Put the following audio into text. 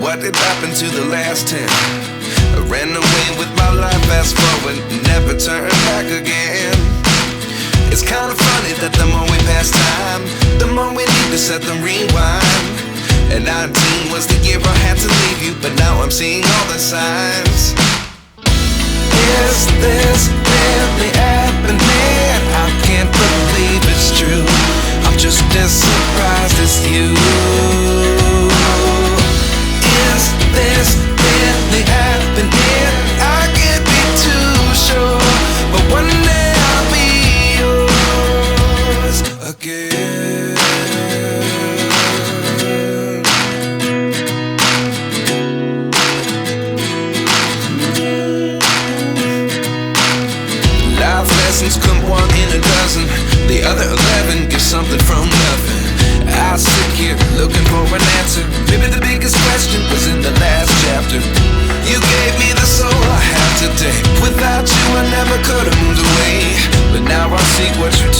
what did happen to the last 10? I ran away with my life, fast forward, never turn back again. It's kind of funny that the more we pass time, the more we need to set them rewind. And 19 was the year I had to leave you, but now I'm seeing all the signs. Is this really happening? I can't believe it's true. I'm just as surprised as you. Is this really happening? I can't be too sure, but one day I'll be yours again. Life lessons come one in a dozen. The other 11 get something from nothing. I sit here looking for an answer. Maybe the biggest question was in the last chapter. You gave me the soul I have today. Without you I never could have moved away, but now I see what you teach.